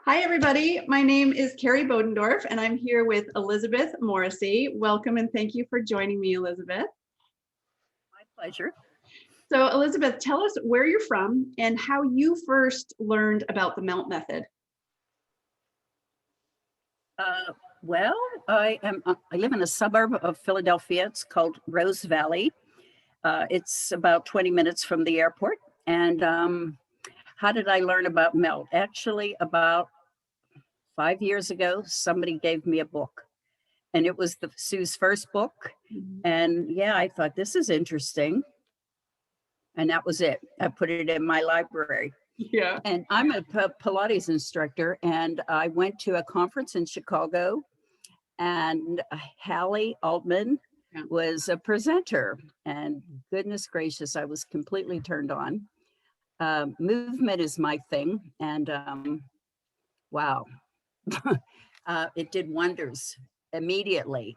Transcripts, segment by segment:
Hi, everybody. My name is Kerrie Bodendorf, and I'm here with Elizabeth Morrissey. Welcome, and thank you for joining me, Elizabeth. My pleasure. So, Elizabeth, tell us where you're from and how you first learned about the MELT method. Well, I live in a suburb of Philadelphia. It's called Rose Valley. It's about 20 minutes from the airport. And how did I learn about MELT? Actually, about 5 years ago, somebody gave me a book, and it was Sue's first book. And yeah, I thought, this is interesting. And that was it. I put it in my library. Yeah. And I'm a Pilates instructor, and I went to a conference in Chicago, and Hallie Altman was a presenter, and goodness gracious, I was completely turned on. Movement is my thing, and wow, it did wonders immediately.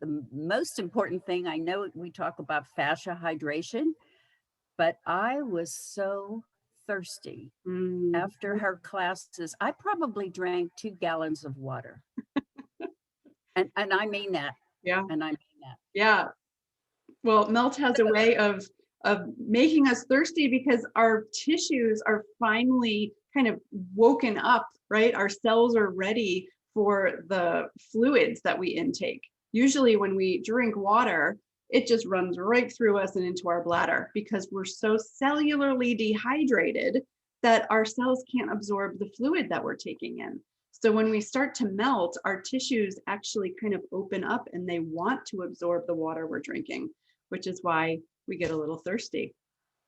The most important thing, I know we talk about fascia hydration, but I was so thirsty after her classes. I probably drank 2 gallons of water. and I mean that. Yeah. And I mean that. Yeah. Well, MELT has a way of making us thirsty because our tissues are finally kind of woken up, right? Our cells are ready for the fluids that we intake. Usually when we drink water, it just runs right through us and into our bladder because we're so cellularly dehydrated that our cells can't absorb the fluid that we're taking in. So when we start to melt, our tissues actually kind of open up and they want to absorb the water we're drinking, which is why we get a little thirsty.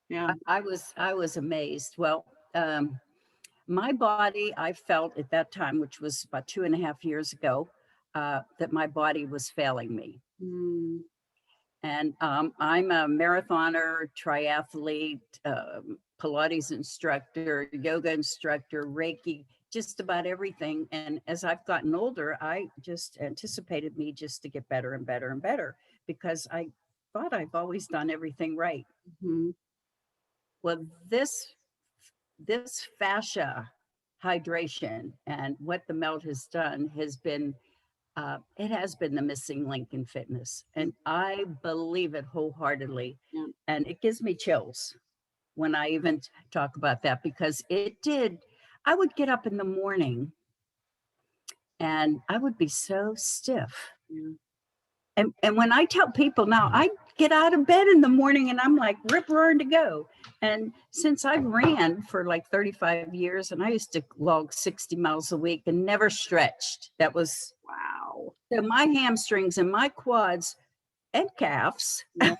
Yeah. I was amazed. Well, my body, I felt at that time, which was about 2.5 years ago, that my body was failing me. And I'm a marathoner, triathlete, Pilates instructor, yoga instructor, Reiki, just about everything. And as I've gotten older, I just anticipated me just to get better and better and better because I thought I've always done everything right. Well, this fascia hydration and what the MELT has done has been it has been the missing link in fitness, and I believe it wholeheartedly. And it gives me chills when I even talk about that because it did. I would get up in the morning and I would be so stiff. And when I tell people now, I get out of bed in the morning and I'm like rip roaring to go. And since I ran for like 35 years and I used to log 60 miles a week and never stretched, that was wow. So my hamstrings and my quads and calves and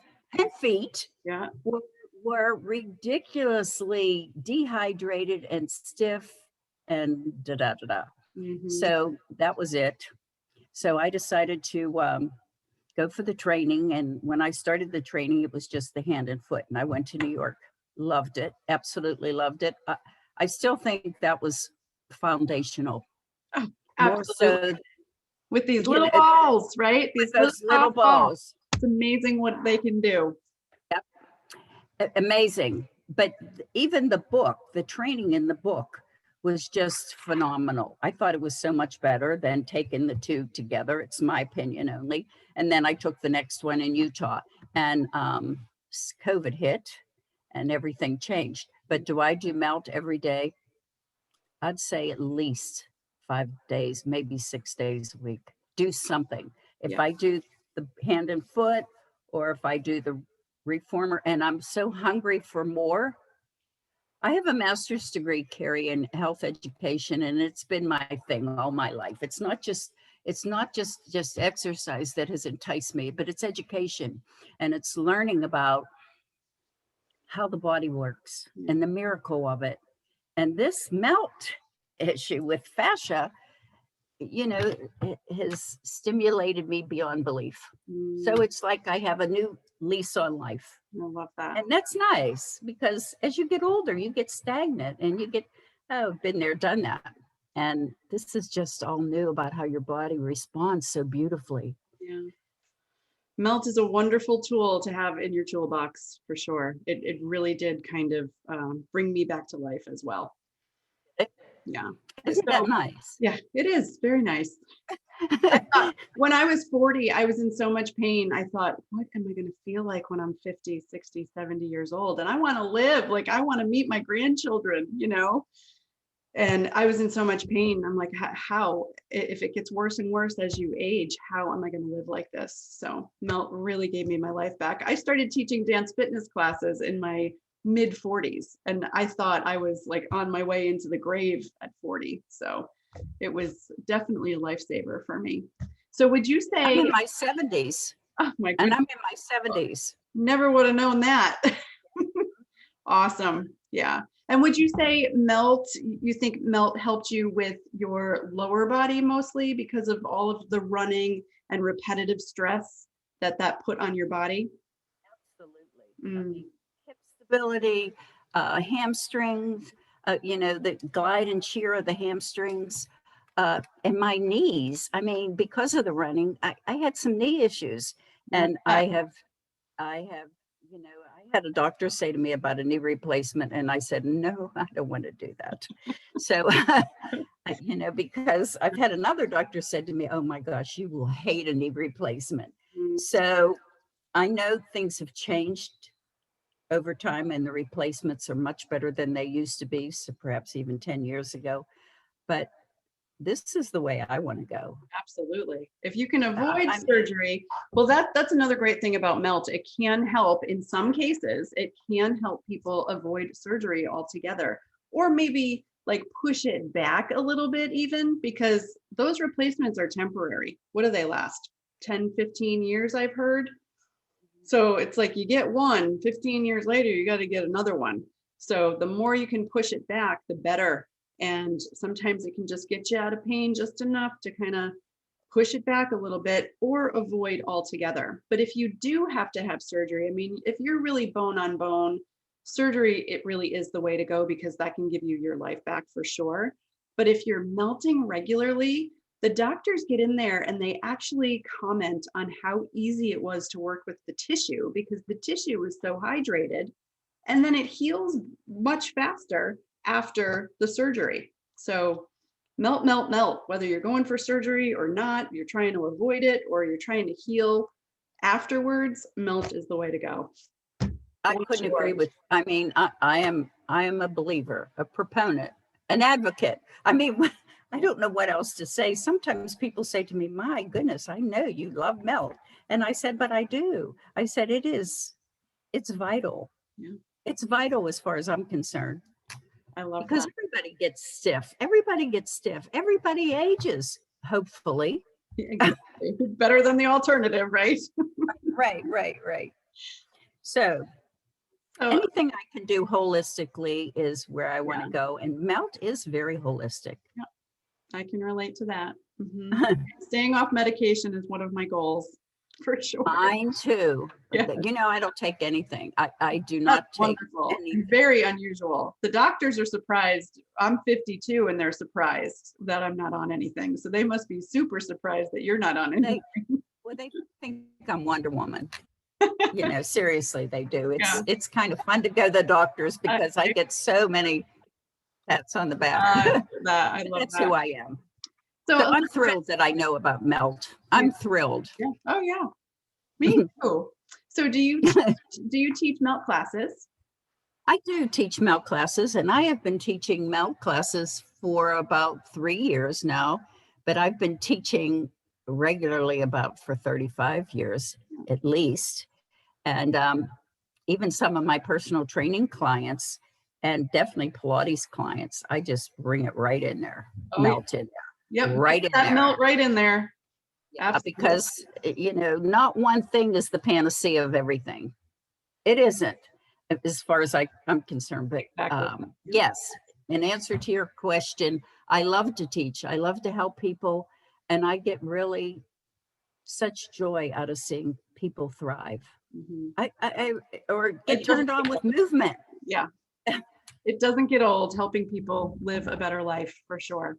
feet were ridiculously dehydrated and stiff and da-da-da-da. So that was it. So I decided to go for the training. And when I started the training, it was just the hand and foot. And I went to New York, loved it, absolutely loved it. I still think that was foundational. Oh, absolutely. So, with these little balls, right? These little balls. It's amazing what they can do. Yep. Amazing. But even the book, the training in the book was just phenomenal. I thought it was so much better than taking the two together. It's my opinion only. And then I took the next one in Utah and COVID hit and everything changed. But do I do MELT every day? I'd say at least 5 days, maybe 6 days a week. Do something. If I do the hand and foot, or if I do the reformer, and I'm so hungry for more. I have a master's degree, Kerrie, in health education, and it's been my thing all my life. It's not just exercise that has enticed me, but it's education, and it's learning about how the body works and the miracle of it. And this MELT issue with fascia, you know, it has stimulated me beyond belief. So it's like I have a new lease on life. I love that. And that's nice because as you get older, you get stagnant and you get, oh, been there, done that. And this is just all new about how your body responds so beautifully. Yeah. MELT is a wonderful tool to have in your toolbox for sure. It really did kind of bring me back to life as well. Yeah. Isn't that nice? Yeah, it is very nice. I thought when I was 40, I was in so much pain. I thought, what am I going to feel like when I'm 50, 60, 70 years old? And I want to live, like I want to meet my grandchildren, And I was in so much pain. I'm like, how, if it gets worse and worse as you age, how am I going to live like this? So Melt really gave me my life back. I started teaching dance fitness classes in my mid 40s, and I thought I was like on my way into the grave at 40. So it was definitely a lifesaver for me. So would you say, I'm in my 70s, oh my and goodness, I'm in my 70s. never would have known that. Awesome. Yeah. And would you say you think Melt helped you with your lower body mostly because of all of the running and repetitive stress that put on your body? Absolutely. I mean, hip stability, hamstrings, the glide and shear of the hamstrings, and my knees. I mean, because of the running, I had some knee issues, and I have, I had a doctor say to me about a knee replacement, and I said, no, I don't want to do that. So, because I've had another doctor said to me, oh my gosh, you will hate a knee replacement. So I know things have changed over time, and the replacements are much better than they used to be, so perhaps even 10 years ago. But this is the way I want to go. Absolutely. If you can avoid I'm- surgery, well, that's another great thing about Melt. It can help in some cases. It can help people avoid surgery altogether, or maybe like push it back a little bit even, because those replacements are temporary. What do they last? 10, 15 years, I've heard. So it's like you get one, 15 years later, you got to get another one. So the more you can push it back, the better. And sometimes it can just get you out of pain just enough to kind of push it back a little bit or avoid altogether. But if you do have to have surgery, I mean, if you're really bone on bone, surgery, it really is the way to go because that can give you your life back for sure. But if you're melting regularly, the doctors get in there and they actually comment on how easy it was to work with the tissue because the tissue is so hydrated, and then it heals much faster after the surgery. So melt, melt, melt, whether you're going for surgery or not, you're trying to avoid it or you're trying to heal afterwards, Melt is the way to go. I couldn't agree with, I mean, I am a believer, a proponent, an advocate. I mean, I don't know what else to say. Sometimes people say to me, my goodness, I know you love Melt. And I said, but I do. I said, it's vital. Yeah. It's vital as far as I'm concerned. I love because that. everybody gets stiff. Everybody gets stiff. Everybody ages, hopefully. Better than the alternative, right? Right. So anything I can do holistically is where I want to go. And Melt is very holistic. Yeah, I can relate to that. Staying off medication is one of my goals, for sure. Mine too. Yeah. I don't take anything. I do not take anything. Very unusual. The doctors are surprised. I'm 52 and they're surprised that I'm not on anything. So they must be super surprised that you're not on anything. They think I'm Wonder Woman. Seriously, they do. It's kind of fun to go to the doctors because I get so many pats on the back. I love That's that. who I am. So I'm thrilled that I know about Melt. I'm thrilled. Yeah. Oh yeah, me too. So do you teach Melt classes? I do teach Melt classes, and I have been teaching Melt classes for about 3 years now, but I've been teaching regularly for 35 years at least. And even some of my personal training clients and definitely Pilates clients, I just bring it right in there, Melt in there. Yep, right in that there. Melt right in there. Yeah, because not one thing is the panacea of everything. It isn't, as far as I'm concerned. But yes, in answer to your question, I love to teach. I love to help people, and I get really such joy out of seeing people thrive. Or get turned on with movement. Yeah, it doesn't get old helping people live a better life, for sure.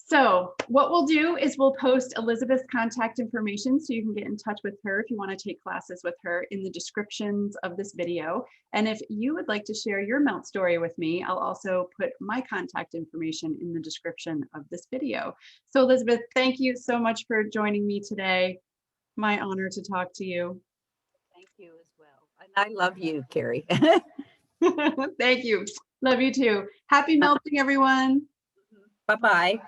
So what we'll do is we'll post Elizabeth's contact information so you can get in touch with her if you want to take classes with her in the descriptions of this video. And if you would like to share your melt story with me, I'll also put my contact information in the description of this video. So Elizabeth, thank you so much for joining me today. My honor to talk to you. Thank you as well. And I love you, Kerrie. Thank you. Love you too. Happy melting, everyone. Bye-bye.